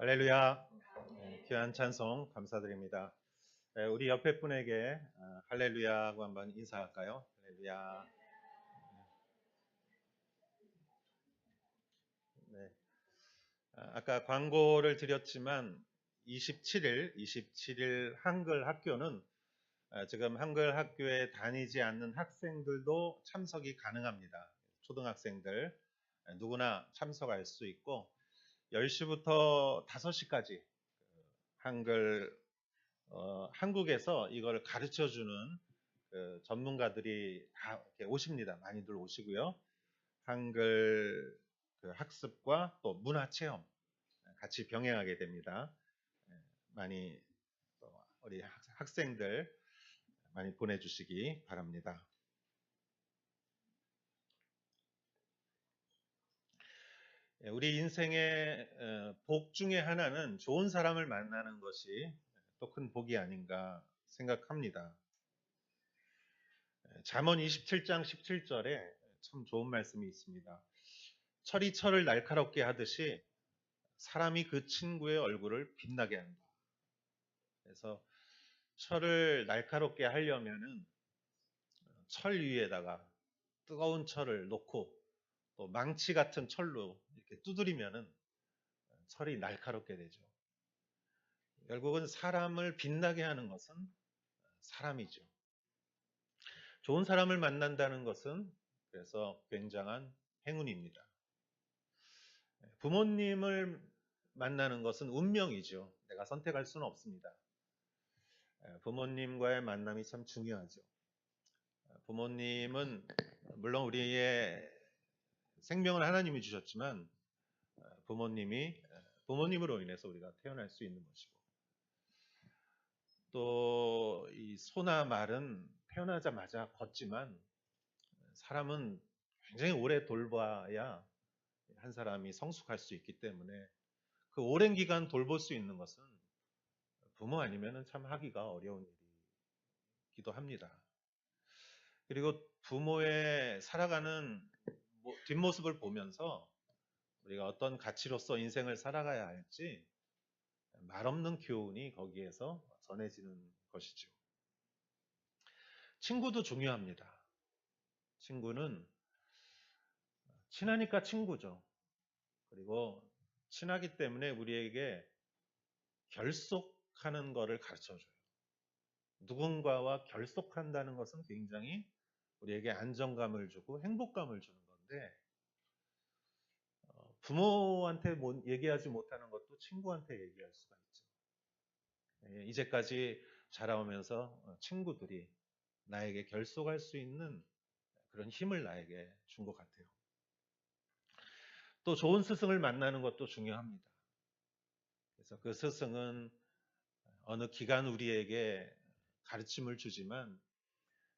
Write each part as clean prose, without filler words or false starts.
할렐루야. 귀한 찬송 감사드립니다. 우리 옆에 분에게 할렐루야고 한번 인사할까요? 할렐루야. 네. 아까 광고를 드렸지만 27일 한글 학교는 지금 한글 학교에 다니지 않는 학생들도 참석이 가능합니다. 초등학생들 누구나 참석할 수 있고 10시부터 5시까지 한글 한국에서 이걸 가르쳐 주는 그 전문가들이 다 이렇게 오십니다. 많이들 오시고요. 한글 그 학습과 또 문화 체험 같이 병행하게 됩니다. 많이 우리 학생들 많이 보내주시기 바랍니다. 우리 인생의 복 중에 하나는 좋은 사람을 만나는 것이 또 큰 복이 아닌가 생각합니다. 잠언 27장 17절에 참 좋은 말씀이 있습니다. 철이 철을 날카롭게 하듯이 사람이 그 친구의 얼굴을 빛나게 한다. 그래서 철을 날카롭게 하려면은 철 위에다가 뜨거운 철을 놓고 또 망치 같은 철로 이렇게 두드리면은 철이 날카롭게 되죠. 결국은 사람을 빛나게 하는 것은 사람이죠. 좋은 사람을 만난다는 것은 그래서 굉장한 행운입니다. 부모님을 만나는 것은 운명이죠. 내가 선택할 수는 없습니다. 부모님과의 만남이 참 중요하죠. 부모님은 물론 우리의 생명을 하나님이 주셨지만 부모님으로 인해서 우리가 태어날 수 있는 것이고 또 이 소나 말은 태어나자마자 걷지만 사람은 굉장히 오래 돌봐야 한 사람이 성숙할 수 있기 때문에 그 오랜 기간 돌볼 수 있는 것은 부모 아니면은 참 하기가 어려운 일이기도 합니다. 그리고 부모의 살아가는 뒷모습을 보면서 우리가 어떤 가치로서 인생을 살아가야 할지 말없는 교훈이 거기에서 전해지는 것이죠. 친구도 중요합니다. 친구는 친하니까 친구죠. 그리고 친하기 때문에 우리에게 결속하는 것을 가르쳐줘요. 누군가와 결속한다는 것은 굉장히 우리에게 안정감을 주고 행복감을 주는 건데 부모한테 얘기하지 못하는 것도 친구한테 얘기할 수가 있죠. 이제까지 자라오면서 친구들이 나에게 결속할 수 있는 그런 힘을 나에게 준 것 같아요. 또 좋은 스승을 만나는 것도 중요합니다. 그래서 그 스승은 어느 기간 우리에게 가르침을 주지만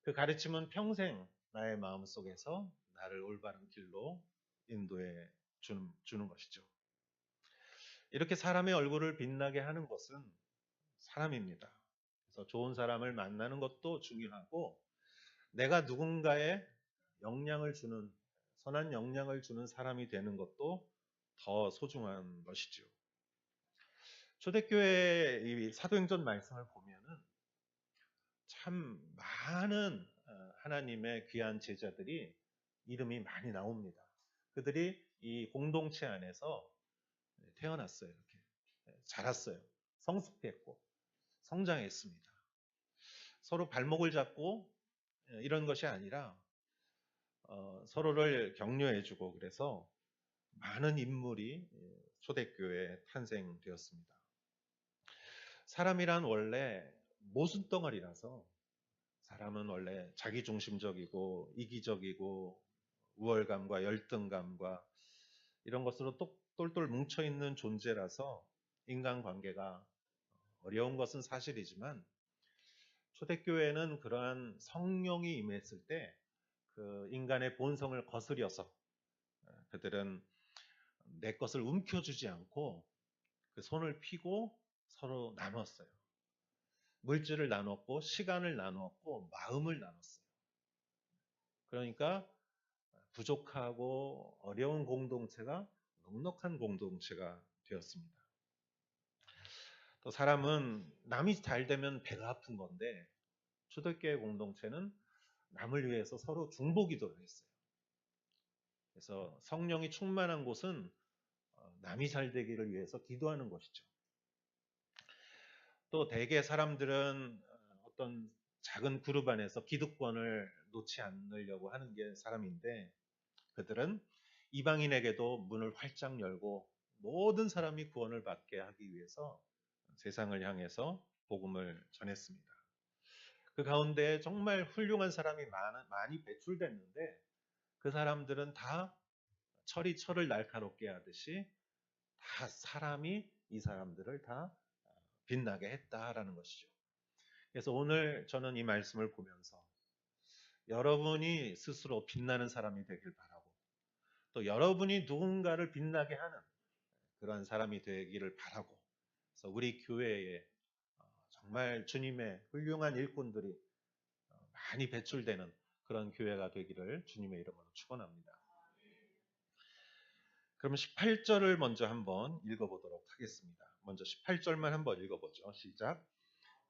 그 가르침은 평생 나의 마음속에서 나를 올바른 길로 인도해 주는 것이죠. 이렇게 사람의 얼굴을 빛나게 하는 것은 사람입니다. 그래서 좋은 사람을 만나는 것도 중요하고 내가 누군가의 선한 영향을 주는 사람이 되는 것도 더 소중한 것이죠. 초대교회 이 사도행전 말씀을 보면은 참 많은 하나님의 귀한 제자들이 이름이 많이 나옵니다. 그들이 이 공동체 안에서 태어났어요. 이렇게 자랐어요. 성숙했고 성장했습니다. 서로 발목을 잡고 이런 것이 아니라 서로를 격려해주고 그래서 많은 인물이 초대교회에 탄생되었습니다. 사람이란 원래 모순덩어리라서 사람은 원래 자기중심적이고 이기적이고 우월감과 열등감과 이런 것으로 똘똘 뭉쳐있는 존재라서 인간관계가 어려운 것은 사실이지만 초대교회는 그러한 성령이 임했을 때 그 인간의 본성을 거스려서 그들은 내 것을 움켜주지 않고 그 손을 피고 서로 나눴어요. 물질을 나눴고 시간을 나눴고 마음을 나눴어요. 그러니까 부족하고 어려운 공동체가 넉넉한 공동체가 되었습니다. 또 사람은 남이 잘 되면 배가 아픈 건데 초대교회 공동체는 남을 위해서 서로 중보기도를 했어요. 그래서 성령이 충만한 곳은 남이 잘 되기를 위해서 기도하는 것이죠. 또 대개 사람들은 어떤 작은 그룹 안에서 기득권을 놓지 않으려고 하는 게 사람인데, 그들은 이방인에게도 문을 활짝 열고 모든 사람이 구원을 받게 하기 위해서 세상을 향해서 복음을 전했습니다. 그 가운데 정말 훌륭한 사람이 많이 배출됐는데, 그 사람들은 다 철이 철을 날카롭게 하듯이 다 사람이 이 사람들을 다 빛나게 했다라는 것이죠. 그래서 오늘 저는 이 말씀을 보면서 여러분이 스스로 빛나는 사람이 되길 바라고, 또 여러분이 누군가를 빛나게 하는 그러한 사람이 되기를 바라고, 그래서 우리 교회에 정말 주님의 훌륭한 일꾼들이 많이 배출되는 그런 교회가 되기를 주님의 이름으로 축원합니다. 그러면 18절을 먼저 한번 읽어보도록 하겠습니다. 먼저 18절만 한번 읽어보죠. 시작.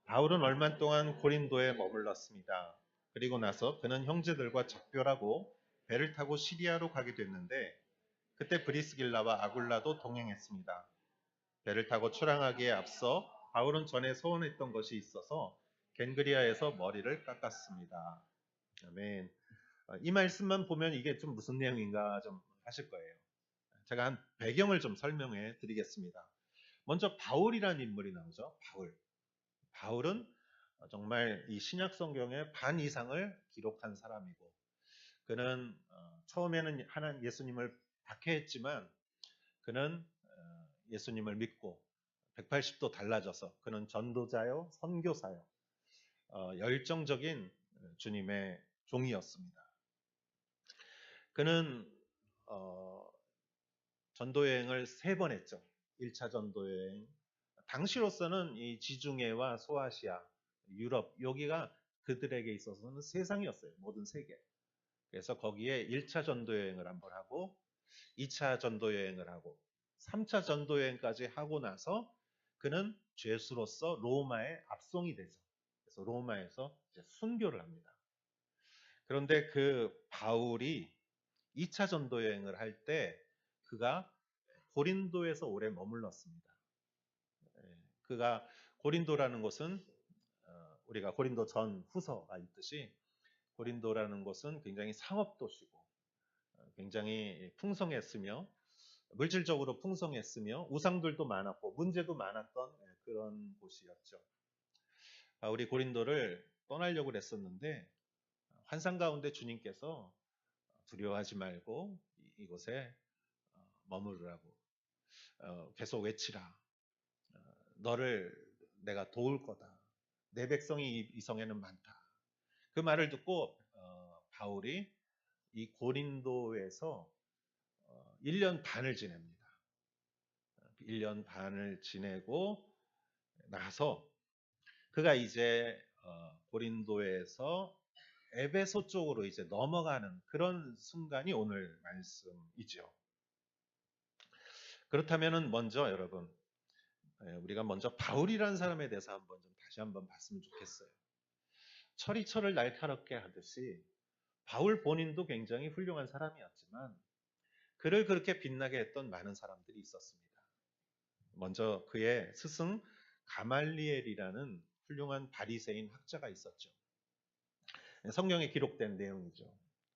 바울은 얼마 동안 고린도에 머물렀습니다. 그리고 나서 그는 형제들과 작별하고 배를 타고 시리아로 가게 됐는데, 그때 브리스길라와 아굴라도 동행했습니다. 배를 타고 출항하기에 앞서 바울은 전에 소원했던 것이 있어서 겐그리아에서 머리를 깎았습니다. 아멘. 이 말씀만 보면 이게 좀 무슨 내용인가 좀 하실 거예요. 제가 한 배경을 좀 설명해 드리겠습니다. 먼저 바울이라는 인물이 나오죠. 바울은 정말 이 신약 성경의 반 이상을 기록한 사람이고, 그는 처음에는 예수님을 박해했지만 그는 예수님을 믿고 180도 달라져서 그는 전도자요, 선교사요, 열정적인 주님의 종이었습니다. 그는 전도여행을 3번 했죠. 1차 전도여행. 당시로서는 이 지중해와 소아시아, 유럽, 여기가 그들에게 있어서는 세상이었어요. 모든 세계. 그래서 거기에 1차 전도여행을 한번 하고 2차 전도여행을 하고 3차 전도여행까지 하고 나서 그는 죄수로서 로마에 압송이 되죠. 그래서 로마에서 이제 순교를 합니다. 그런데 그 바울이 2차 전도여행을 할 때 그가 고린도에서 오래 머물렀습니다. 그가 고린도라는 곳은 우리가 고린도 전 후서가 있듯이 고린도라는 곳은 굉장히 상업도시고 굉장히 풍성했으며 물질적으로 풍성했으며 우상들도 많았고 문제도 많았던 그런 곳이었죠. 바울이 고린도를 떠나려고 그랬었는데 환상 가운데 주님께서 두려워하지 말고 이곳에 머무르라고 계속 외치라. 너를 내가 도울 거다. 내 백성이 이 성에는 많다. 그 말을 듣고 바울이 이 고린도에서 1년 반을 지냅니다. 1년 반을 지내고 나서 그가 이제 고린도에서 에베소 쪽으로 이제 넘어가는 그런 순간이 오늘 말씀이죠. 그렇다면은 먼저 여러분, 우리가 먼저 바울이라는 사람에 대해서 한번 좀 다시 한번 봤으면 좋겠어요. 철이 철을 날카롭게 하듯이 바울 본인도 굉장히 훌륭한 사람이었지만 그를 그렇게 빛나게 했던 많은 사람들이 있었습니다. 먼저 그의 스승 가말리엘이라는 훌륭한 바리새인 학자가 있었죠. 성경에 기록된 내용이죠.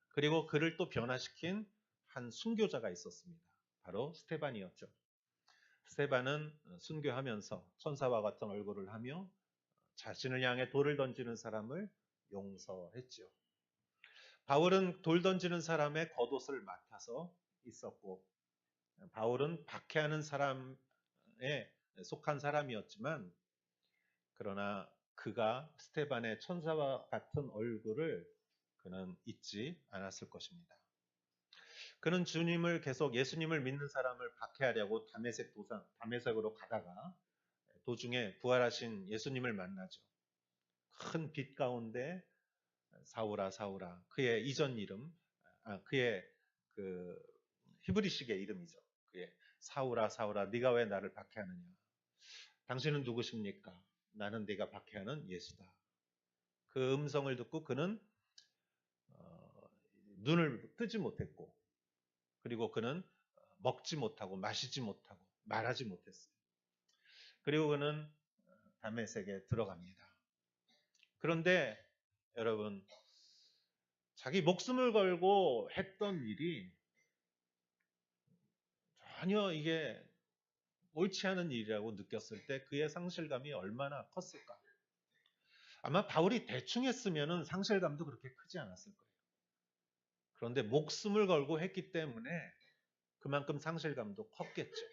그리고 그를 또 변화시킨 한 순교자가 있었습니다. 바로 스테반이었죠. 스테반은 순교하면서 천사와 같은 얼굴을 하며 자신을 향해 돌을 던지는 사람을 용서했죠. 바울은 돌 던지는 사람의 겉옷을 맡아서 있었고, 바울은 박해하는 사람에 속한 사람이었지만, 그러나 그가 스테반의 천사와 같은 얼굴을 그는 잊지 않았을 것입니다. 그는 주님을 계속 예수님을 믿는 사람을 박해하려고 다메섹으로 가다가 도중에 부활하신 예수님을 만나죠. 큰 빛 가운데 사울아 사울아, 그의 이전 이름, 그의 그 히브리식의 이름이죠. 그의 사울아 사울아 네가 왜 나를 박해하느냐. 당신은 누구십니까? 나는 네가 박해하는 예수다. 그 음성을 듣고 그는 눈을 뜨지 못했고, 그리고 그는 먹지 못하고 마시지 못하고 말하지 못했어요. 그리고 그는 다메섹에 들어갑니다. 그런데 여러분, 자기 목숨을 걸고 했던 일이 전혀 이게 옳지 않은 일이라고 느꼈을 때 그의 상실감이 얼마나 컸을까? 아마 바울이 대충 했으면 상실감도 그렇게 크지 않았을 거예요. 그런데 목숨을 걸고 했기 때문에 그만큼 상실감도 컸겠죠.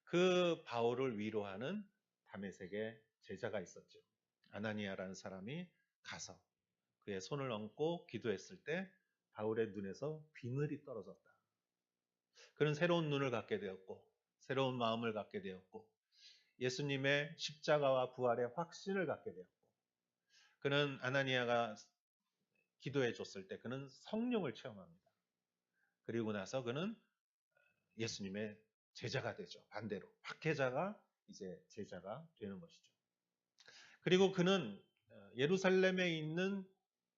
그 바울을 위로하는 다메섹의 제자가 있었죠. 아나니아라는 사람이 가서 그의 손을 얹고 기도했을 때 바울의 눈에서 비늘이 떨어졌다. 그는 새로운 눈을 갖게 되었고 새로운 마음을 갖게 되었고 예수님의 십자가와 부활의 확신을 갖게 되었고 그는 아나니아가 기도해 줬을 때 그는 성령을 체험합니다. 그리고 나서 그는 예수님의 제자가 되죠. 반대로 박해자가 이제 제자가 되는 것이죠. 그리고 그는 예루살렘에 있는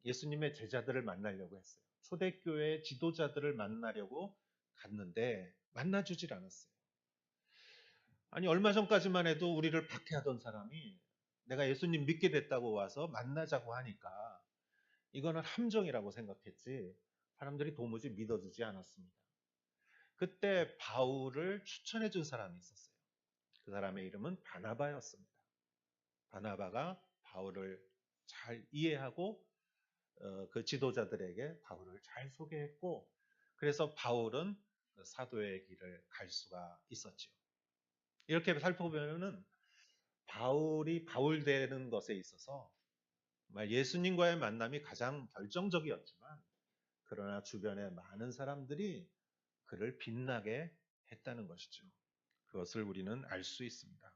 예수님의 제자들을 만나려고 했어요. 초대교회 지도자들을 만나려고 갔는데 만나주질 않았어요. 아니 얼마 전까지만 해도 우리를 박해하던 사람이 내가 예수님 믿게 됐다고 와서 만나자고 하니까 이거는 함정이라고 생각했지 사람들이 도무지 믿어주지 않았습니다. 그때 바울을 추천해 준 사람이 있었어요. 그 사람의 이름은 바나바였습니다. 바나바가 바울을 잘 이해하고 그 지도자들에게 바울을 잘 소개했고 그래서 바울은 그 사도의 길을 갈 수가 있었죠. 이렇게 살펴보면은 바울이 바울 되는 것에 있어서 정말 예수님과의 만남이 가장 결정적이었지만 그러나 주변에 많은 사람들이 그를 빛나게 했다는 것이죠. 그것을 우리는 알 수 있습니다.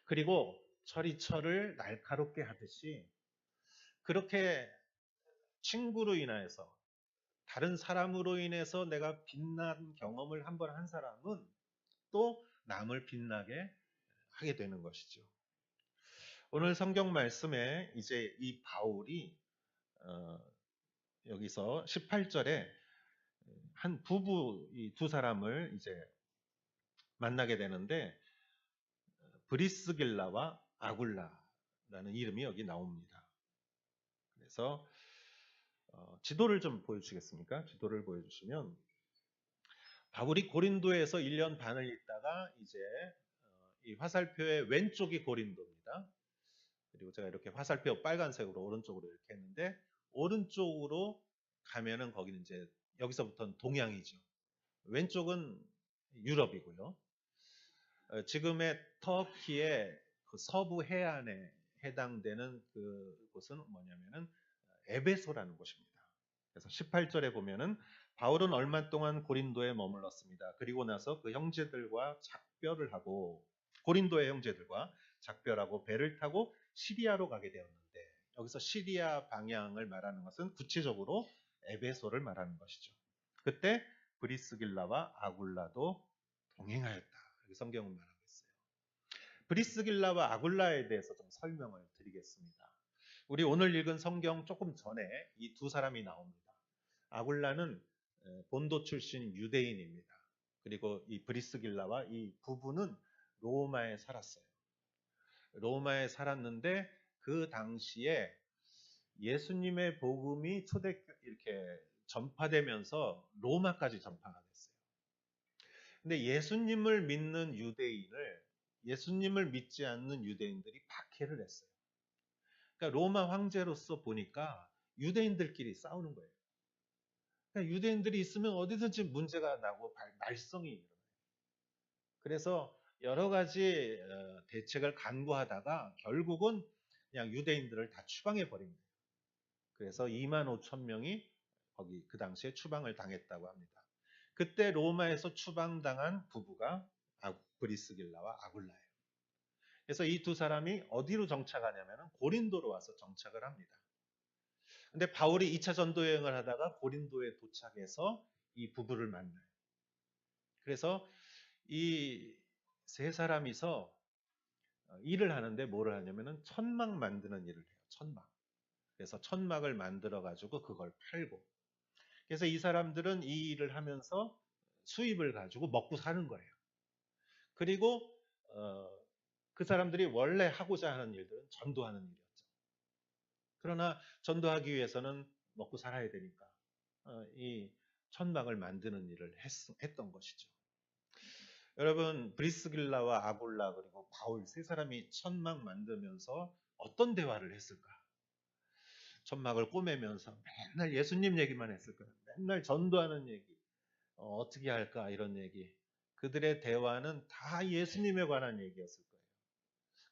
그리고 철이 철을 날카롭게 하듯이 그렇게 친구로 인해서 다른 사람으로 인해서 내가 빛난 경험을 한번 한 사람은 또 남을 빛나게 하게 되는 것이죠. 오늘 성경 말씀에 이제 이 바울이 여기서 18절에 한 부부 이 두 사람을 이제 만나게 되는데 브리스길라와 아굴라라는 이름이 여기 나옵니다. 그래서 지도를 좀 보여주시겠습니까? 지도를 보여주시면 바울이 고린도에서 1년 반을 있다가 이제 이 화살표의 왼쪽이 고린도입니다. 그리고 제가 이렇게 화살표 빨간색으로 오른쪽으로 이렇게 했는데 오른쪽으로 가면은 거기는 이제 여기서부터는 동양이죠. 왼쪽은 유럽이고요. 지금의 터키의 그 서부 해안에 해당되는 그곳은 뭐냐면은 에베소라는 곳입니다. 그래서 18절에 보면은 바울은 얼마 동안 고린도에 머물렀습니다. 그리고 나서 그 형제들과 작별을 하고 고린도의 형제들과 작별하고 배를 타고 시리아로 가게 되었는데 여기서 시리아 방향을 말하는 것은 구체적으로 에베소를 말하는 것이죠. 그때 브리스길라와 아굴라도 동행하였다. 이렇게 성경은 말하고 있어요. 브리스길라와 아굴라에 대해서 좀 설명을 드리겠습니다. 우리 오늘 읽은 성경 조금 전에 이 두 사람이 나옵니다. 아굴라는 본도 출신 유대인입니다. 그리고 이 브리스길라와 이 부부는 로마에 살았어요. 로마에 살았는데 그 당시에 예수님의 복음이 이렇게 전파되면서 로마까지 전파가 됐어요. 근데 예수님을 믿는 예수님을 믿지 않는 유대인들이 박해를 했어요. 그러니까 로마 황제로서 보니까 유대인들끼리 싸우는 거예요. 그러니까 유대인들이 있으면 어디든지 문제가 나고 말썽이 일어나요. 그래서 여러 가지 대책을 강구하다가 결국은 그냥 유대인들을 다 추방해 버립니다. 그래서 2만 5천 명이 거기 그 당시에 추방을 당했다고 합니다. 그때 로마에서 추방당한 부부가 브리스길라와 아굴라예요. 그래서 이 두 사람이 어디로 정착하냐면 고린도로 와서 정착을 합니다. 근데 바울이 2차 전도 여행을 하다가 고린도에 도착해서 이 부부를 만나요. 그래서 이 세 사람이서 일을 하는데 뭐를 하냐면은 천막 만드는 일을 해요. 천막. 그래서 천막을 만들어 가지고 그걸 팔고. 그래서 이 사람들은 이 일을 하면서 수입을 가지고 먹고 사는 거예요. 그리고 어, 그 사람들이 원래 하고자 하는 일들은 전도하는 일이었죠. 그러나 전도하기 위해서는 먹고 살아야 되니까 이 천막을 만드는 일을 했던 것이죠. 여러분 브리스길라와 아굴라 그리고 바울 세 사람이 천막 만들면서 어떤 대화를 했을까? 천막을 꼬매면서 맨날 예수님 얘기만 했을 거예요. 맨날 전도하는 얘기, 어떻게 할까 이런 얘기. 그들의 대화는 다 예수님에 관한 얘기였을 거예요.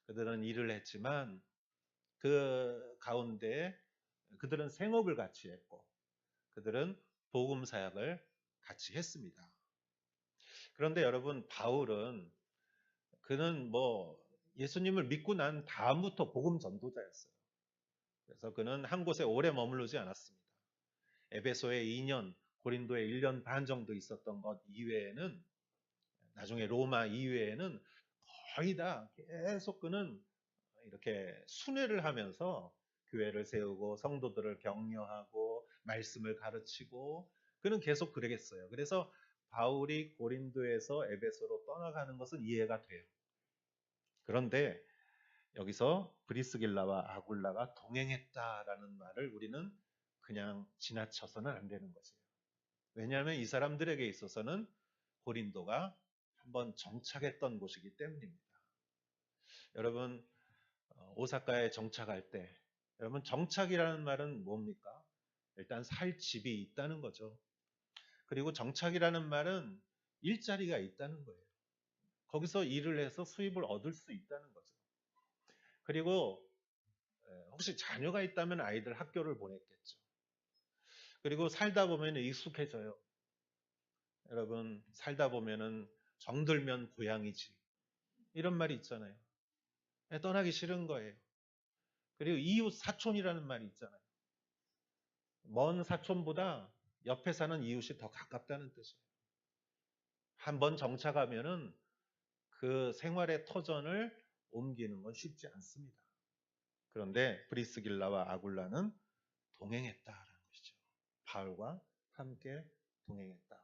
그들은 일을 했지만 그 가운데 그들은 생업을 같이 했고 그들은 복음 사역을 같이 했습니다. 그런데 여러분 바울은 그는 뭐 예수님을 믿고 난 다음부터 복음 전도자였어요. 그래서 그는 한 곳에 오래 머무르지 않았습니다. 에베소에 2년, 고린도에 1년 반 정도 있었던 것 이외에는 나중에 로마 이외에는 거의 다 계속 그는 이렇게 순회를 하면서 교회를 세우고 성도들을 격려하고 말씀을 가르치고 그는 계속 그러겠어요. 그래서 바울이 고린도에서 에베소로 떠나가는 것은 이해가 돼요. 그런데 여기서 브리스길라와 아굴라가 동행했다라는 말을 우리는 그냥 지나쳐서는 안 되는 것이에요. 왜냐하면 이 사람들에게 있어서는 고린도가 한번 정착했던 곳이기 때문입니다. 여러분 오사카에 정착할 때 여러분 정착이라는 말은 뭡니까? 일단 살 집이 있다는 거죠. 그리고 정착이라는 말은 일자리가 있다는 거예요. 거기서 일을 해서 수입을 얻을 수 있다는 거죠. 그리고 혹시 자녀가 있다면 아이들 학교를 보냈겠죠. 그리고 살다 보면 익숙해져요. 여러분 살다 보면은 정들면 고향이지 이런 말이 있잖아요. 떠나기 싫은 거예요. 그리고 이웃 사촌이라는 말이 있잖아요. 먼 사촌보다 옆에 사는 이웃이 더 가깝다는 뜻이에요. 한번 정착하면은 그 생활의 터전을 옮기는 건 쉽지 않습니다. 그런데 브리스길라와 아굴라는 동행했다라는 것이죠. 바울과 함께 동행했다.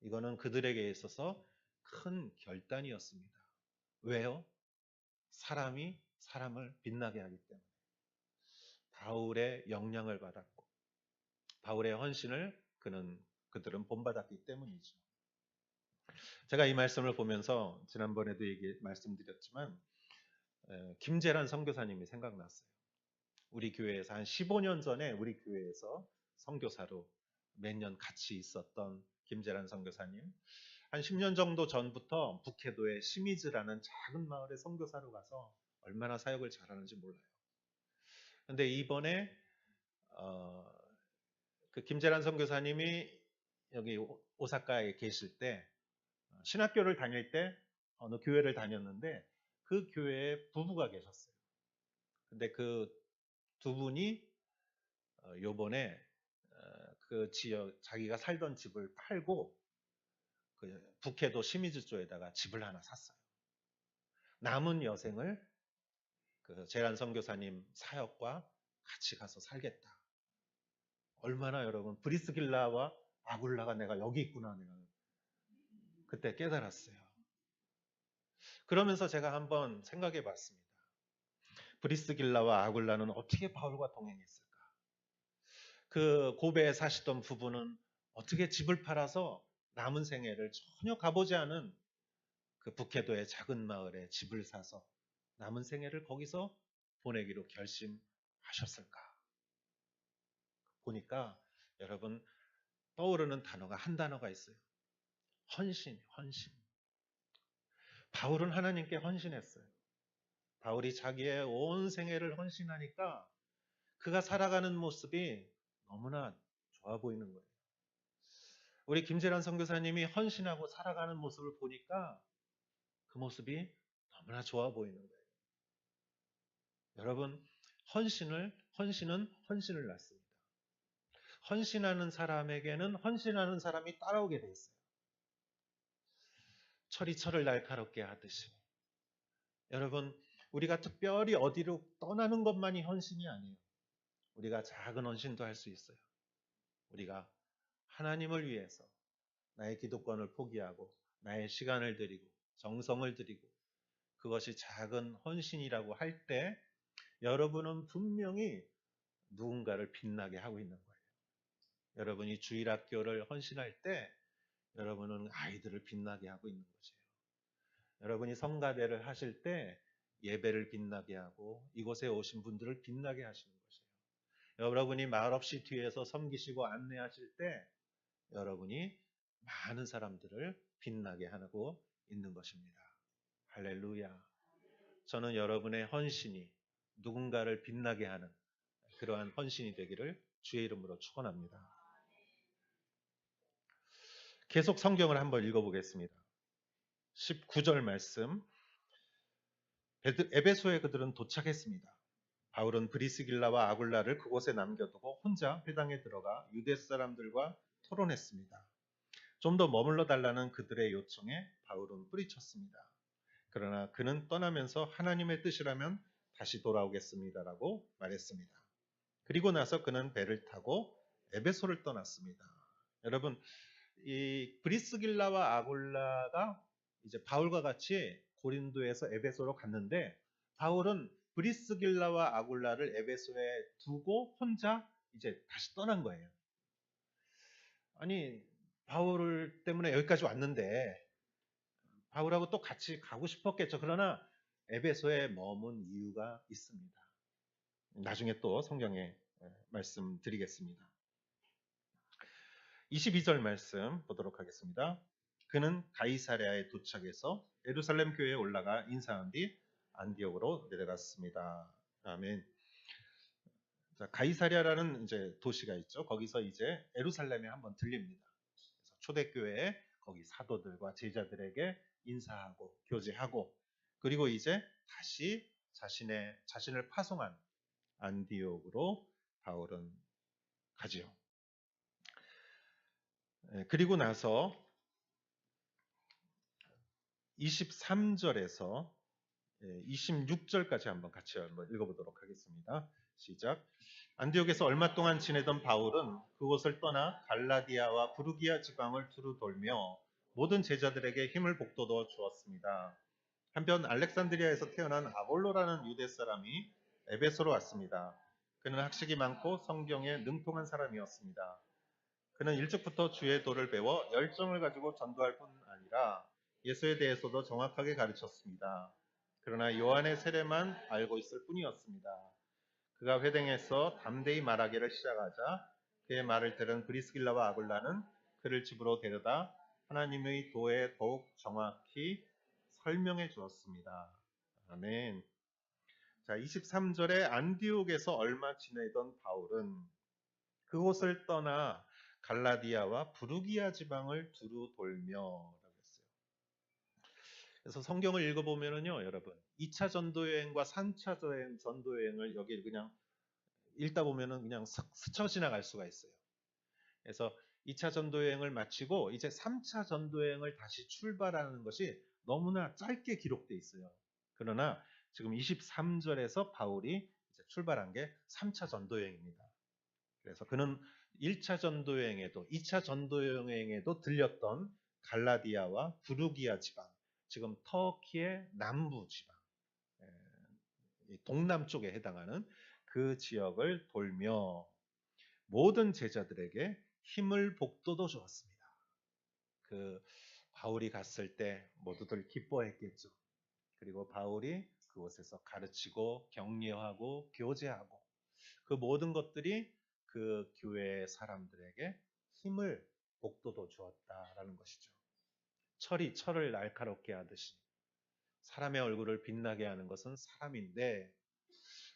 이거는 그들에게 있어서 큰 결단이었습니다. 왜요? 사람이 사람을 빛나게 하기 때문에. 바울의 영향을 받았고 바울의 헌신을 그들은 본받았기 때문이죠. 제가 이 말씀을 보면서 지난번에도 말씀드렸지만 김재란 선교사님이 생각났어요. 우리 교회에서 한 15년 전에 우리 교회에서 선교사로 몇 년 같이 있었던 김재란 선교사님. 한 10년 정도 전부터 북해도의 시미즈라는 작은 마을에 선교사로 가서 얼마나 사역을 잘하는지 몰라요. 그런데 이번에 그 김재란 선교사님이 여기 오사카에 계실 때 신학교를 다닐 때 어느 교회를 다녔는데 그 교회에 부부가 계셨어요. 근데 그 두 분이 요번에 그 지역 자기가 살던 집을 팔고 그 북해도 시미즈 쪽에다가 집을 하나 샀어요. 남은 여생을 그 재란 선교사님 사역과 같이 가서 살겠다. 얼마나 여러분 브리스길라와 아굴라가 내가 여기 있구나 내가 그때 깨달았어요. 그러면서 제가 한번 생각해 봤습니다. 브리스길라와 아굴라는 어떻게 바울과 동행했을까? 그 고베에 사시던 부부는 어떻게 집을 팔아서 남은 생애를 전혀 가보지 않은 그 북해도의 작은 마을에 집을 사서 남은 생애를 거기서 보내기로 결심하셨을까? 보니까 여러분 떠오르는 단어가 한 단어가 있어요. 헌신, 헌신. 바울은 하나님께 헌신했어요. 바울이 자기의 온 생애를 헌신하니까 그가 살아가는 모습이 너무나 좋아 보이는 거예요. 우리 김재란 선교사님이 헌신하고 살아가는 모습을 보니까 그 모습이 너무나 좋아 보이는 거예요. 여러분, 헌신은 헌신을 낳습니다. 헌신하는 사람에게는 헌신하는 사람이 따라오게 돼 있어요. 철이 철을 날카롭게 하듯이. 여러분, 우리가 특별히 어디로 떠나는 것만이 헌신이 아니에요. 우리가 작은 헌신도 할 수 있어요. 우리가 하나님을 위해서 나의 기도권을 포기하고 나의 시간을 드리고 정성을 드리고 그것이 작은 헌신이라고 할 때 여러분은 분명히 누군가를 빛나게 하고 있는 거예요. 여러분이 주일학교를 헌신할 때 여러분은 아이들을 빛나게 하고 있는 것이에요. 여러분이 성가대를 하실 때 예배를 빛나게 하고 이곳에 오신 분들을 빛나게 하시는 것이에요. 여러분이 말없이 뒤에서 섬기시고 안내하실 때 여러분이 많은 사람들을 빛나게 하고 있는 것입니다. 할렐루야. 저는 여러분의 헌신이 누군가를 빛나게 하는 그러한 헌신이 되기를 주의 이름으로 축원합니다. 계속 성경을 한번 읽어보겠습니다. 19절 말씀. 에베소에 그들은 도착했습니다. 바울은 브리스길라와 아굴라를 그곳에 남겨두고 혼자 회당에 들어가 유대 사람들과 토론했습니다. 좀 더 머물러 달라는 그들의 요청에 바울은 뿌리쳤습니다. 그러나 그는 떠나면서 하나님의 뜻이라면 다시 돌아오겠습니다라고 말했습니다. 그리고 나서 그는 배를 타고 에베소를 떠났습니다. 여러분, 이 브리스길라와 아굴라가 이제 바울과 같이 고린도에서 에베소로 갔는데 바울은 브리스길라와 아굴라를 에베소에 두고 혼자 이제 다시 떠난 거예요. 아니, 바울 때문에 여기까지 왔는데 바울하고 또 같이 가고 싶었겠죠. 그러나 에베소에 머문 이유가 있습니다. 나중에 또 성경에 말씀드리겠습니다. 22절 말씀 보도록 하겠습니다. 그는 가이사랴에 도착해서 예루살렘 교회에 올라가 인사한 뒤 안디옥으로 내려갔습니다. 아멘. 자, 가이사랴라는 이제 도시가 있죠. 거기서 이제 예루살렘에 한번 들립니다. 그래서 초대교회에 거기 사도들과 제자들에게 인사하고 교제하고 그리고 이제 다시 자신을 파송한 안디옥으로 바울은 가지요. 그리고 나서 23절에서 26절까지 한번 같이 한번 읽어보도록 하겠습니다. 시작. 안디옥에서 얼마 동안 지내던 바울은 그곳을 떠나 갈라디아와 부르기아 지방을 두루 돌며 모든 제자들에게 힘을 북돋워 주었습니다. 한편 알렉산드리아에서 태어난 아볼로라는 유대 사람이 에베소로 왔습니다. 그는 학식이 많고 성경에 능통한 사람이었습니다. 그는 일찍부터 주의 도를 배워 열정을 가지고 전도할 뿐 아니라 예수에 대해서도 정확하게 가르쳤습니다. 그러나 요한의 세례만 알고 있을 뿐이었습니다. 그가 회당에서 담대히 말하기를 시작하자 그의 말을 들은 브리스길라와 아굴라는 그를 집으로 데려다 하나님의 도에 더욱 정확히 설명해 주었습니다. 아멘. 자, 23절에 안디옥에서 얼마 지내던 바울은 그곳을 떠나 갈라디아와 부르기아 지방을 두루 돌며라고 했어요. 그래서 성경을 읽어보면은요, 여러분, 2차 전도여행과 3차 전도여행을 여기 그냥 읽다 보면은 그냥 스쳐 지나갈 수가 있어요. 그래서 2차 전도여행을 마치고 이제 3차 전도여행을 다시 출발하는 것이 너무나 짧게 기록되어 있어요. 그러나 지금 23절에서 바울이 이제 출발한 게 3차 전도여행입니다. 그래서 그는 1차 전도여행에도 2차 전도여행에도 들렸던 갈라디아와 부르기아 지방, 지금 터키의 남부 지방, 동남쪽에 해당하는 그 지역을 돌며 모든 제자들에게 힘을 북돋워 주었습니다. 그 바울이 갔을 때 모두들 기뻐했겠죠. 그리고 바울이 그곳에서 가르치고 격려하고 교제하고 그 모든 것들이 그 교회의 사람들에게 힘을 북돋워 주었다라는 것이죠. 철이 철을 날카롭게 하듯이 사람의 얼굴을 빛나게 하는 것은 사람인데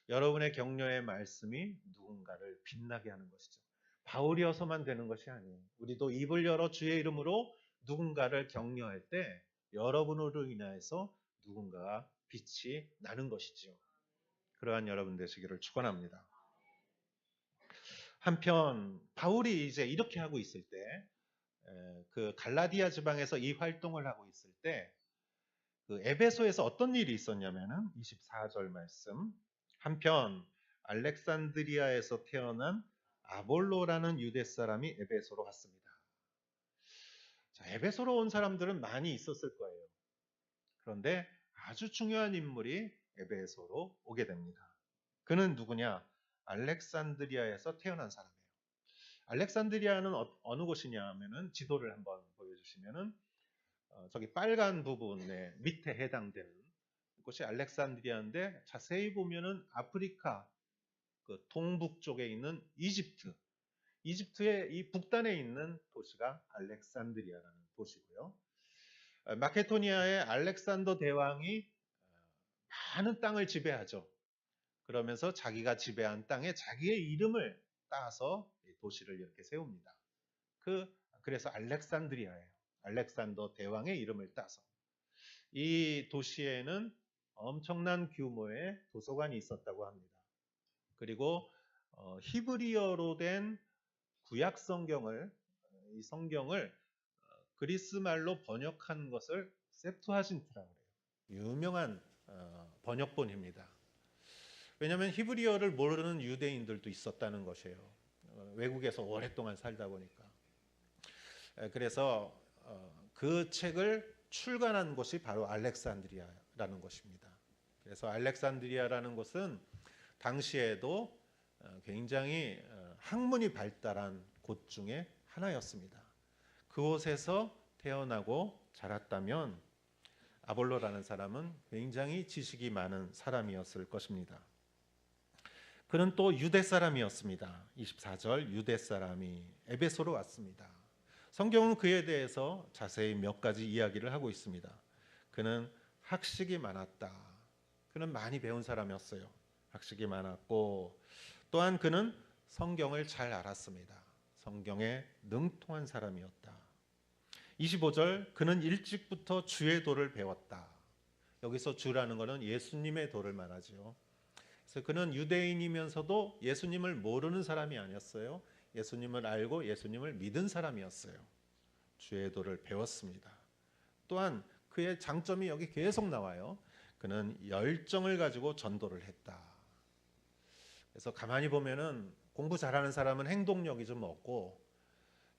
여러분의 격려의 말씀이 누군가를 빛나게 하는 것이죠. 바울이어서만 되는 것이 아니에요. 우리도 입을 열어 주의 이름으로 누군가를 격려할 때 여러분으로 인해서 누군가가 빛이 나는 것이지요. 그러한 여러분 되시기를 축원합니다. 한편 바울이 이제 이렇게 하고 있을 때 그 갈라디아 지방에서 이 활동을 하고 있을 때 그 에베소에서 어떤 일이 있었냐면은 24절 말씀. 한편 알렉산드리아에서 태어난 아볼로라는 유대 사람이 에베소로 왔습니다. 자, 에베소로 온 사람들은 많이 있었을 거예요. 그런데 아주 중요한 인물이 에베소로 오게 됩니다. 그는 누구냐? 알렉산드리아에서 태어난 사람이에요. 알렉산드리아는 어느 곳이냐 하면은 지도를 한번 보여주시면은 저기 빨간 부분에 밑에 해당되는 곳이 알렉산드리아인데 자세히 보면은 아프리카 그 동북쪽에 있는 이집트의 이 북단에 있는 도시가 알렉산드리아라는 도시고요. 마케도니아의 알렉산더 대왕이 많은 땅을 지배하죠. 그러면서 자기가 지배한 땅에 자기의 이름을 따서 도시를 이렇게 세웁니다. 그래서 알렉산드리아예요. 알렉산더 대왕의 이름을 따서. 이 도시에는 엄청난 규모의 도서관이 있었다고 합니다. 그리고 히브리어로 된 구약 성경을 이 성경을 그리스 말로 번역한 것을 세프트아진트라고 해요. 유명한 번역본입니다. 왜냐하면 히브리어를 모르는 유대인들도 있었다는 것이에요. 외국에서 오랫동안 살다 보니까. 그래서 그 책을 출간한 곳이 바로 알렉산드리아라는 것입니다. 그래서 알렉산드리아라는 곳은 당시에도 굉장히 학문이 발달한 곳 중에 하나였습니다. 그곳에서 태어나고 자랐다면 아볼로라는 사람은 굉장히 지식이 많은 사람이었을 것입니다. 그는 또 유대 사람이었습니다. 24절 유대 사람이 에베소로 왔습니다. 성경은 그에 대해서 자세히 몇 가지 이야기를 하고 있습니다. 그는 학식이 많았다. 그는 많이 배운 사람이었어요. 학식이 많았고 또한 그는 성경을 잘 알았습니다. 성경에 능통한 사람이었다. 25절 그는 일찍부터 주의 도를 배웠다. 여기서 주라는 것은 예수님의 도를 말하죠. 그래서 그는 유대인이면서도 예수님을 모르는 사람이 아니었어요. 예수님을 알고 예수님을 믿은 사람이었어요. 주의 도를 배웠습니다. 또한 그의 장점이 여기 계속 나와요. 그는 열정을 가지고 전도를 했다. 그래서 가만히 보면은 공부 잘하는 사람은 행동력이 좀 없고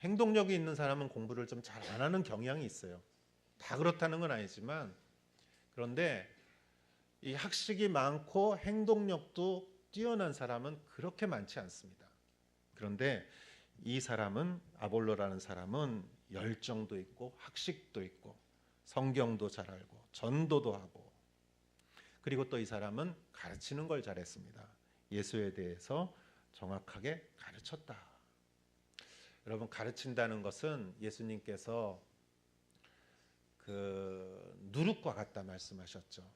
행동력이 있는 사람은 공부를 좀 잘 안 하는 경향이 있어요. 다 그렇다는 건 아니지만 그런데 이 학식이 많고 행동력도 뛰어난 사람은 그렇게 많지 않습니다. 그런데 이 사람은 아볼로라는 사람은 열정도 있고 학식도 있고 성경도 잘 알고 전도도 하고 그리고 또 이 사람은 가르치는 걸 잘했습니다. 예수에 대해서 정확하게 가르쳤다. 여러분 가르친다는 것은 예수님께서 그 누룩과 같다 말씀하셨죠.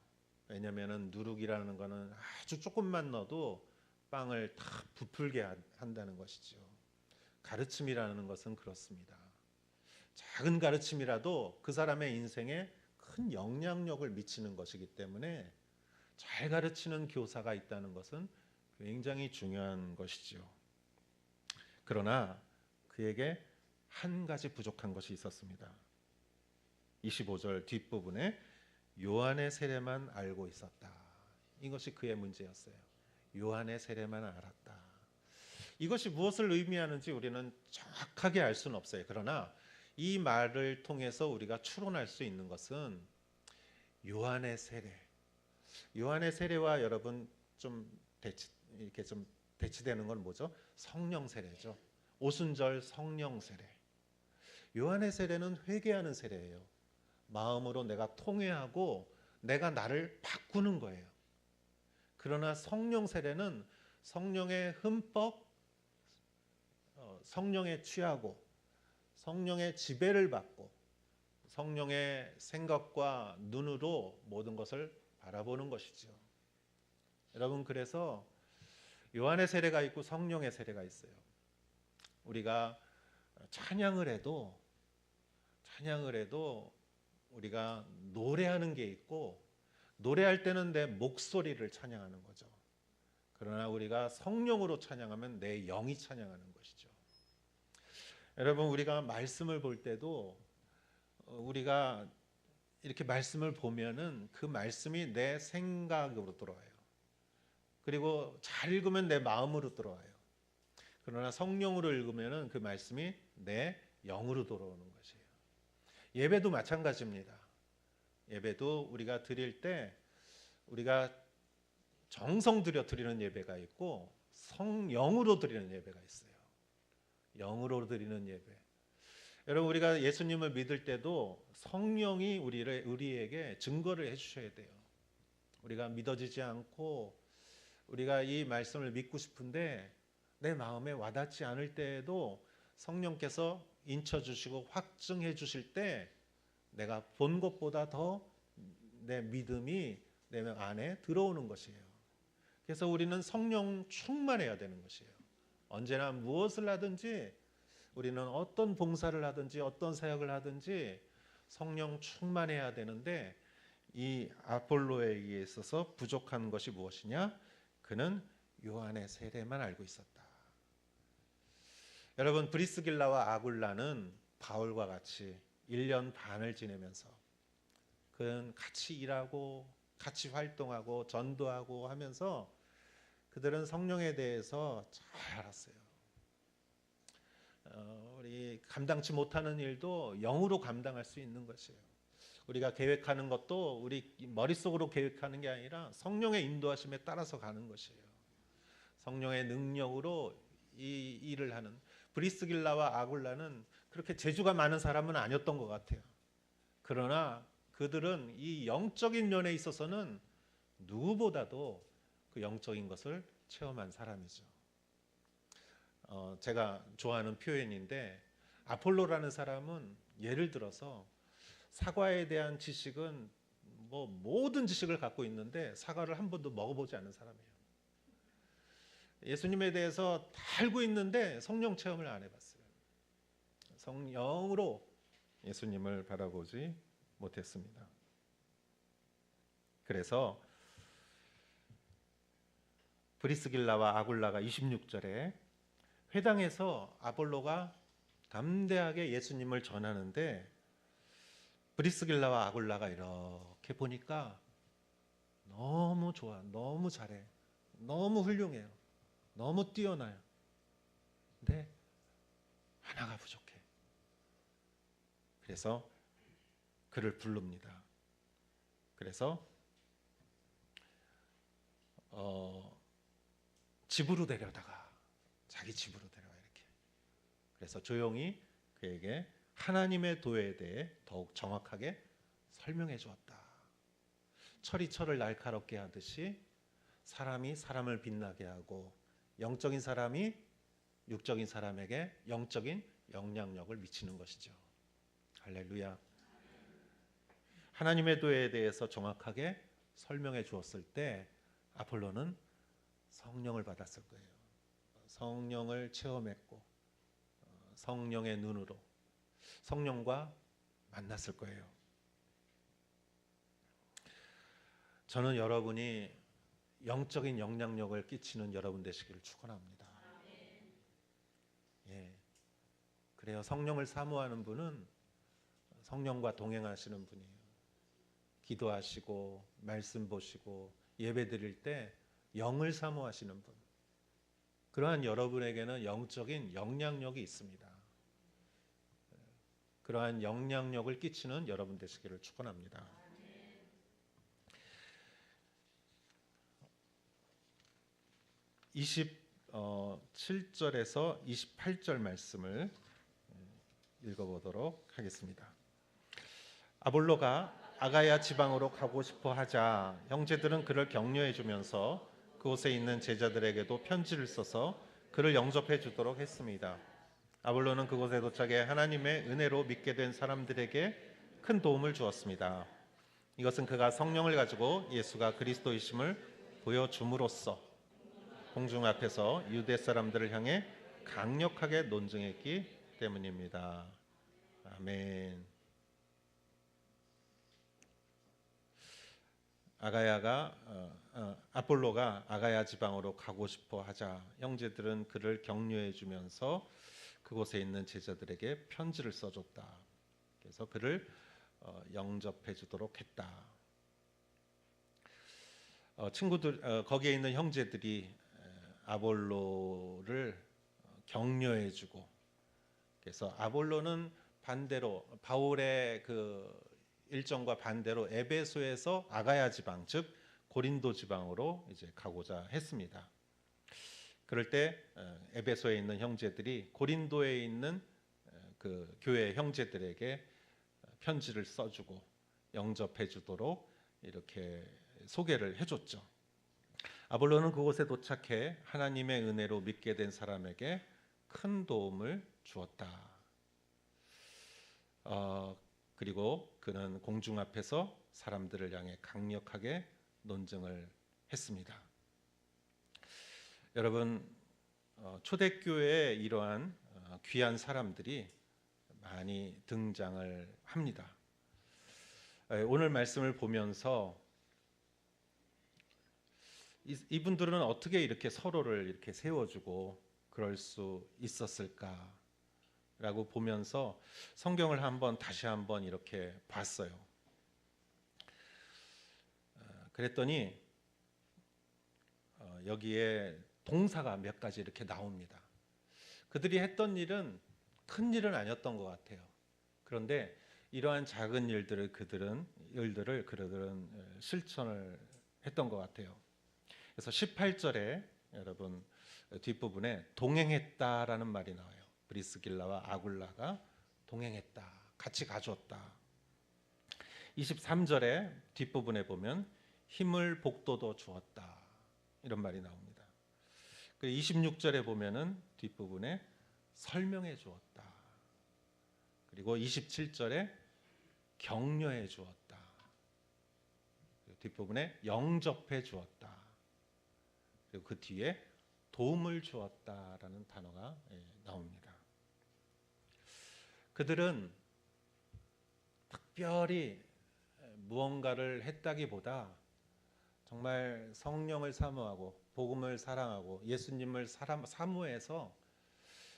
왜냐하면 누룩이라는 것은 아주 조금만 넣어도 빵을 다 부풀게 한다는 것이죠. 가르침이라는 것은 그렇습니다. 작은 가르침이라도 그 사람의 인생에 큰 영향력을 미치는 것이기 때문에 잘 가르치는 교사가 있다는 것은 굉장히 중요한 것이죠. 그러나 그에게 한 가지 부족한 것이 있었습니다. 25절 뒷부분에 요한의 세례만 알고 있었다. 이것이 그의 문제였어요. 요한의 세례만 알았다. 이것이 무엇을 의미하는지 우리는 정확하게 알 수는 없어요. 그러나 이 말을 통해서 우리가 추론할 수 있는 것은 요한의 세례와 여러분 좀 이렇게 좀 대치되는 건 뭐죠? 성령 세례죠. 오순절 성령 세례. 요한의 세례는 회개하는 세례예요. 마음으로 내가 통회하고 내가 나를 바꾸는 거예요. 그러나 성령 세례는 성령의 흠뻑 성령에 취하고 성령의 지배를 받고 성령의 생각과 눈으로 모든 것을 바라보는 것이죠. 여러분 그래서 요한의 세례가 있고 성령의 세례가 있어요. 우리가 찬양을 해도 우리가 노래하는 게 있고 노래할 때는 내 목소리를 찬양하는 거죠. 그러나 우리가 성령으로 찬양하면 내 영이 찬양하는 것이죠. 여러분, 우리가 말씀을 볼 때도 우리가 이렇게 말씀을 보면은 그 말씀이 내 생각으로 들어와요. 그리고 잘 읽으면 내 마음으로 들어와요. 그러나 성령으로 읽으면은 그 말씀이 내 영으로 들어오는 것이에요. 예배도 마찬가지입니다. 예배도 우리가 드릴 때 우리가 정성 들여 드리는 예배가 있고 성령으로 드리는 예배가 있어요. 영으로 드리는 예배. 여러분, 우리가 예수님을 믿을 때도 성령이 우리에게 증거를 해주셔야 돼요. 우리가 믿어지지 않고 우리가 이 말씀을 믿고 싶은데 내 마음에 와닿지 않을 때에도 성령께서 인쳐주시고 확증해 주실 때 내가 본 것보다 더 내 믿음이 내 안에 들어오는 것이에요. 그래서 우리는 성령 충만해야 되는 것이에요. 언제나 무엇을 하든지 우리는 어떤 봉사를 하든지 어떤 사역을 하든지 성령 충만해야 되는데 이 아폴로에 있어서 부족한 것이 무엇이냐? 그는 요한의 세례만 알고 있었다. 여러분, 브리스길라와 아굴라는 바울과 같이 1년 반을 지내면서 그는 같이 일하고 같이 활동하고 전도하고 하면서 그들은 성령에 대해서 잘 알았어요. 우리 감당치 못하는 일도 영으로 감당할 수 있는 것이에요. 우리가 계획하는 것도 우리 머릿속으로 계획하는 게 아니라 성령의 인도하심에 따라서 가는 것이에요. 성령의 능력으로 이 일을 하는 브리스길라와 아굴라는 그렇게 재주가 많은 사람은 아니었던 것 같아요. 그러나 그들은 이 영적인 면에 있어서는 누구보다도 그 영적인 것을 체험한 사람이죠. 제가 좋아하는 표현인데 아폴로라는 사람은 예를 들어서 사과에 대한 지식은 뭐 모든 지식을 갖고 있는데 사과를 한 번도 먹어보지 않은 사람이에요. 예수님에 대해서 다 알고 있는데 성령 체험을 안 해봤어요. 성령으로 예수님을 바라보지 못했습니다. 그래서 브리스길라와 아굴라가 26절에 회당에서 아볼로가 담대하게 예수님을 전하는데 브리스길라와 아굴라가 이렇게 보니까 너무 좋아, 너무 잘해, 너무 훌륭해요, 너무 뛰어나요. 근데 하나가 부족해. 그래서 그를 부릅니다. 그래서 집으로 데려다가 자기 집으로 데려와 이렇게. 그래서 조용히 그에게 하나님의 도에 대해 더욱 정확하게 설명해 주었다. 철이 철을 날카롭게 하듯이 사람이 사람을 빛나게 하고 영적인 사람이 육적인 사람에게 영적인 영향력을 미치는 것이죠. 할렐루야. 하나님의 도에 대해서 정확하게 설명해 주었을 때 아폴로는 성령을 받았을 거예요. 성령을 체험했고 성령의 눈으로 성령과 만났을 거예요. 저는 여러분이 영적인 영향력을 끼치는 여러분 되시기를 축원합니다. 예, 그래요. 성령을 사모하는 분은 성령과 동행하시는 분이에요. 기도하시고 말씀 보시고 예배 드릴 때 영을 사모하시는 분. 그러한 여러분에게는 영적인 영향력이 있습니다. 그러한 영향력을 끼치는 여러분 되시기를 축원합니다. 27절에서 28절 말씀을 읽어보도록 하겠습니다. 아볼로가 아가야 지방으로 가고 싶어 하자 형제들은 그를 격려해 주면서 그곳에 있는 제자들에게도 편지를 써서 그를 영접해 주도록 했습니다. 아볼로는 그곳에 도착해 하나님의 은혜로 믿게 된 사람들에게 큰 도움을 주었습니다. 이것은 그가 성령을 가지고 예수가 그리스도이심을 보여줌으로써 공중 앞에서 유대 사람들을 향해 강력하게 논증했기 때문입니다. 아멘. 아폴로가 아가야 지방으로 가고 싶어 하자 형제들은 그를 격려해 주면서 그곳에 있는 제자들에게 편지를 써줬다. 그래서 그를 영접해 주도록 했다. 친구들 거기에 있는 형제들이 아볼로를 격려해주고, 그래서 아볼로는 반대로 바울의 그 일정과 반대로 에베소에서 아가야 지방, 즉 고린도 지방으로 이제 가고자 했습니다. 그럴 때 에베소에 있는 형제들이 고린도에 있는 그 교회 형제들에게 편지를 써주고 영접해 주도록 이렇게 소개를 해줬죠. 아볼로는 그곳에 도착해 하나님의 은혜로 믿게 된 사람에게 큰 도움을 주었다. 그리고 그는 공중 앞에서 사람들을 향해 강력하게 논증을 했습니다. 여러분, 초대교회에 이러한 귀한 사람들이 많이 등장을 합니다. 오늘 말씀을 보면서 이분들은 어떻게 이렇게 서로를 이렇게 세워주고 그럴 수 있었을까라고 보면서 성경을 다시 한번 이렇게 봤어요. 그랬더니 여기에 동사가 몇 가지 이렇게 나옵니다. 그들이 했던 일은 큰 일은 아니었던 것 같아요. 그런데 이러한 작은 일들을 그들은 실천을 했던 것 같아요. 그래서 18절에 여러분 뒷부분에 동행했다라는 말이 나와요. 브리스길라와 아굴라가 동행했다, 같이 가주었다. 23절에 뒷부분에 보면 힘을 복도도 주었다, 이런 말이 나옵니다. 26절에 보면은 뒷부분에 설명해 주었다. 그리고 27절에 격려해 주었다. 뒷부분에 영접해 주었다. 그리고 그 뒤에 도움을 주었다라는 단어가 나옵니다. 그들은 특별히 무언가를 했다기보다 정말 성령을 사모하고 복음을 사랑하고 예수님을 사모해서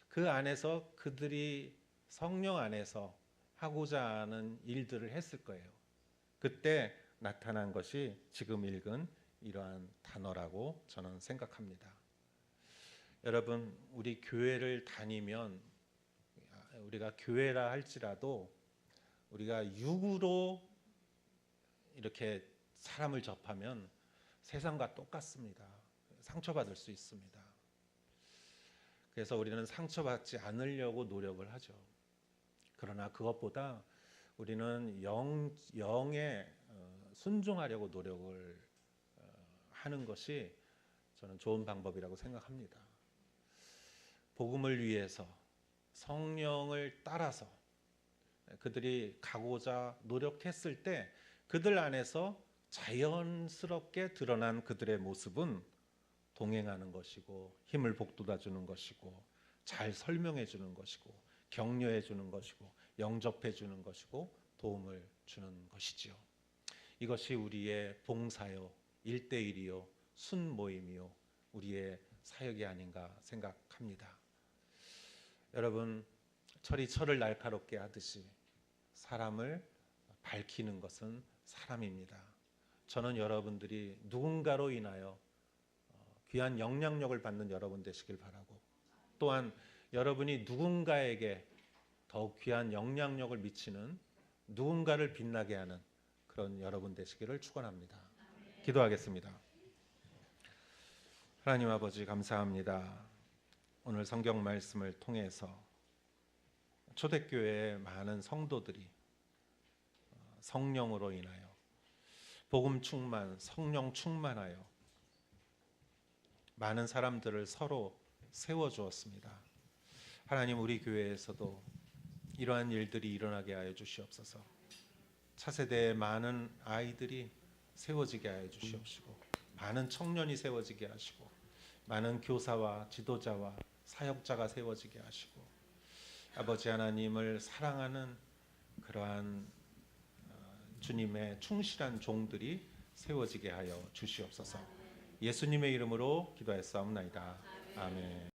그 안에서 그들이 성령 안에서 하고자 하는 일들을 했을 거예요. 그때 나타난 것이 지금 읽은 이러한 단어라고 저는 생각합니다. 여러분, 우리 교회를 다니면 우리가 교회라 할지라도 우리가 육으로 이렇게 사람을 접하면 세상과 똑같습니다. 상처받을 수 있습니다. 그래서 우리는 상처받지 않으려고 노력을 하죠. 그러나 그것보다 우리는 영에 순종하려고 노력을 하는 것이 저는 좋은 방법이라고 생각합니다. 복음을 위해서 성령을 따라서 그들이 가고자 노력했을 때 그들 안에서 자연스럽게 드러난 그들의 모습은 동행하는 것이고 힘을 북돋아 주는 것이고 잘 설명해 주는 것이고 격려해 주는 것이고 영접해 주는 것이고 도움을 주는 것이지요. 이것이 우리의 봉사요, 1대1이요, 순모임이요, 우리의 사역이 아닌가 생각합니다. 여러분, 철이 철을 날카롭게 하듯이 사람을 밝히는 것은 사람입니다. 저는 여러분들이 누군가로 인하여 귀한 영향력을 받는 여러분 되시길 바라고, 또한 여러분이 누군가에게 더욱 귀한 영향력을 미치는 누군가를 빛나게 하는 그런 여러분 되시기를 축원합니다. 기도하겠습니다. 하나님 아버지, 감사합니다. 오늘 성경 말씀을 통해서 초대교회의 많은 성도들이 성령으로 인하여 복음 충만, 성령 충만하여 많은 사람들을 서로 세워주었습니다. 하나님, 우리 교회에서도 이러한 일들이 일어나게 하여 주시옵소서. 차세대의 많은 아이들이 세워지게 하여 주시옵시고, 많은 청년이 세워지게 하시고, 많은 교사와 지도자와 사역자가 세워지게 하시고, 아버지 하나님을 사랑하는 그러한 주님의 충실한 종들이 세워지게 하여 주시옵소서. 예수님의 이름으로 기도하였사옵나이다. 아멘.